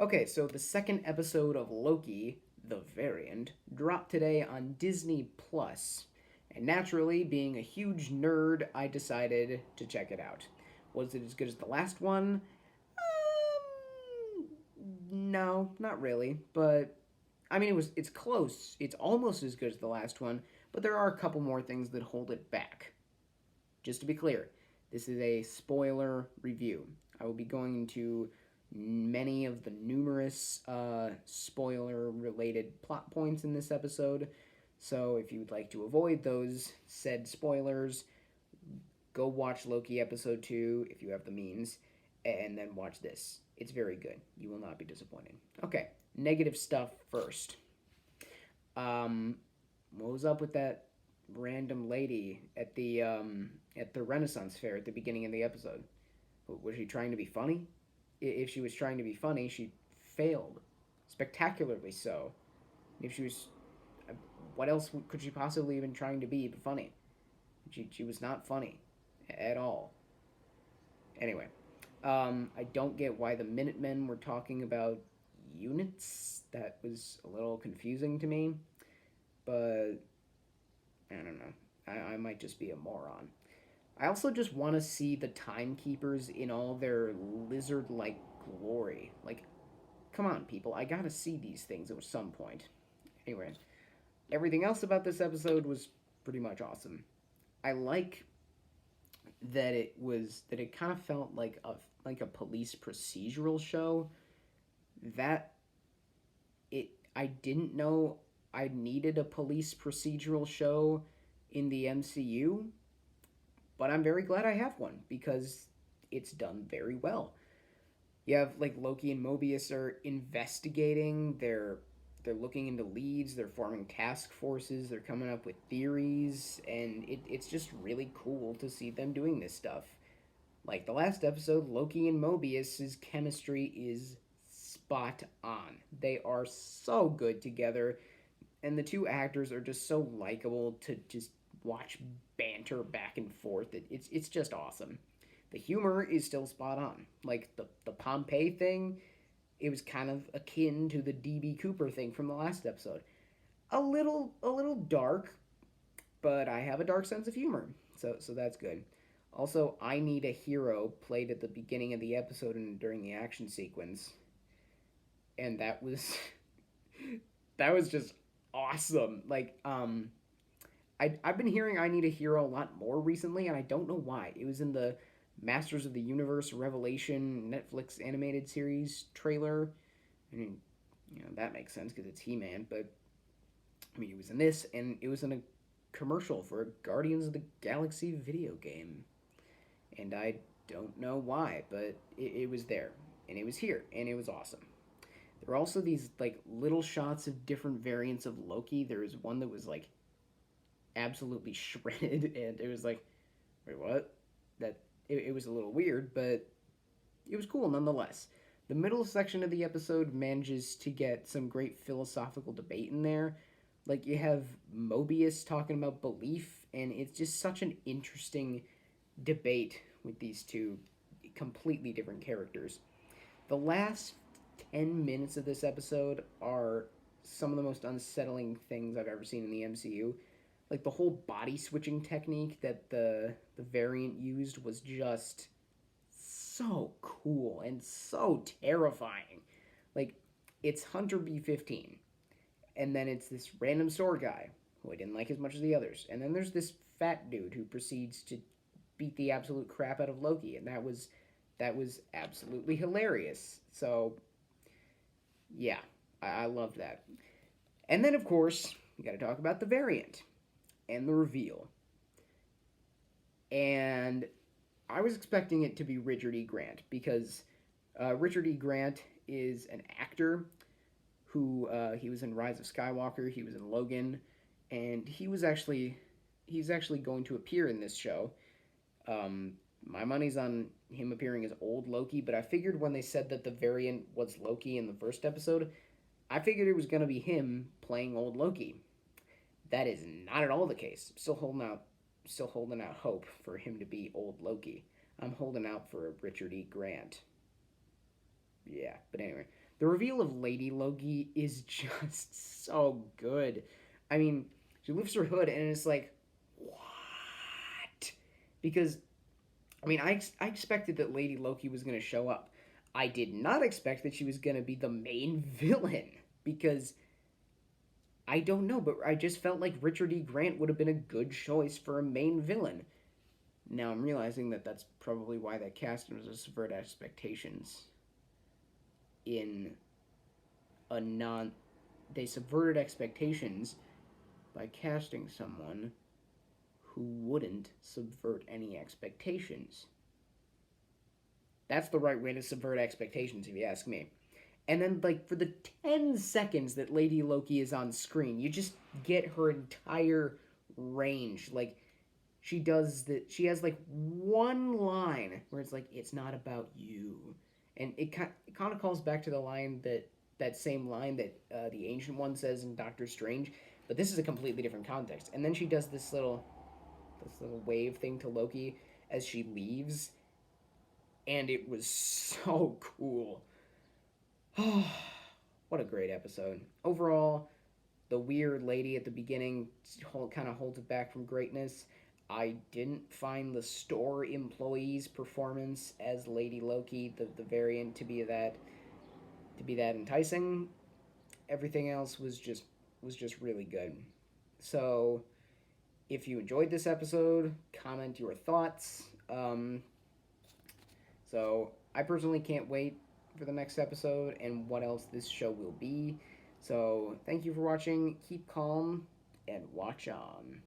Okay, so the second episode of Loki, The Variant, dropped today on Disney Plus. And naturally, being a huge nerd, I decided to check it out. Was it as good as the last one? No, not really. But I mean, it's close. It's almost as good as the last one, but there are a couple more things that hold it back. Just to be clear, this is a spoiler review. I will be going into many of the numerous spoiler related plot points in this episode. So if you would like to avoid those said spoilers, go watch Loki episode 2 if you have the means, and then watch this. It's very good. You will not be disappointed. Okay, negative stuff first. Um, what was up with that random lady at the Renaissance fair at the beginning of the episode? Was she trying to be funny? If she was trying to be funny, she failed spectacularly. So, if she was, what else could she possibly have been trying to be but funny? She was not funny at all. Anyway, I don't get why the Minutemen were talking about units. That was a little confusing to me, but I don't know. I might just be a moron. I also just want to see the timekeepers in all their lizard like glory. Like, come on, people. I gotta see these things at some point. Anyway, everything else about this episode was pretty much awesome. I like that it kind of felt like a police procedural show that I didn't know I needed a police procedural show in the MCU, but I'm very glad I have one because it's done very well. You have like Loki and Mobius are investigating. They're looking into leads. They're forming task forces. They're coming up with theories, and it's just really cool to see them doing this stuff. Like the last episode, Loki and Mobius's chemistry is spot on. They are so good together, and the two actors are just so likable to just watch banter back and forth. It's just awesome. The humor is still spot on. Like the Pompeii thing, it was kind of akin to the DB Cooper thing from the last episode. A little dark, but I have a dark sense of humor. So that's good. Also, I Need a Hero played at the beginning of the episode and during the action sequence, and that was that was just awesome. I've been hearing I Need a Hero a lot more recently, and I don't know why. It was in the Masters of the Universe Revelation Netflix animated series trailer. I mean, that makes sense because it's He Man, but I mean, it was in this, and it was in a commercial for a Guardians of the Galaxy video game. And I don't know why, but it was there, and it was here, and it was awesome. There were also these like little shots of different variants of Loki. There was one that was like absolutely shredded, and it was like, wait, what? It was a little weird, but it was cool nonetheless. The middle section of the episode manages to get some great philosophical debate in there. Like you have Mobius talking about belief, and it's just such an interesting debate with these two completely different characters. The last 10 minutes of this episode are some of the most unsettling things I've ever seen in the MCU. Like the whole body switching technique that the variant used was just so cool and so terrifying. Like it's Hunter B-15, and then it's this random sword guy who I didn't like as much as the others, and then there's this fat dude who proceeds to beat the absolute crap out of Loki, and that was absolutely hilarious. So yeah, I love that. And then of course we got to talk about the variant and the reveal. And I was expecting it to be Richard E. Grant because Richard E. Grant is an actor who he was in Rise of Skywalker, he was in Logan, and he's actually going to appear in this show. My money's on him appearing as old Loki, but I figured when they said that the variant was Loki in the first episode, I figured it was going to be him playing old Loki. That is not at all the case. Still holding out hope for him to be old Loki. I'm holding out for Richard E. Grant. Yeah, but anyway, The reveal of Lady Loki is just so good. I mean, she lifts her hood and it's like, what? Because I mean, I expected that Lady Loki was going to show up. I did not expect that she was going to be the main villain because I don't know, but I just felt like Richard E. Grant would have been a good choice for a main villain. Now I'm realizing that that's probably why that cast was to subvert expectations in a non. They subverted expectations by casting someone who wouldn't subvert any expectations. That's the right way to subvert expectations, if you ask me. And then, like, for the 10 seconds that Lady Loki is on screen, you just get her entire range. Like, she does that. She has, like, one line where it's like, it's not about you. And it kind of calls back to the line that same line that the Ancient One says in Doctor Strange. But this is a completely different context. And then she does this little wave thing to Loki as she leaves, and it was so cool. What a great episode. Overall, the weird lady at the beginning kind of holds it back from greatness. I didn't find the store employee's performance as Lady Loki, the variant, to be that enticing. Everything else was just really good. So, if you enjoyed this episode, comment your thoughts. So I personally can't wait for the next episode and what else this show will be. So thank you for watching. Keep calm and watch on.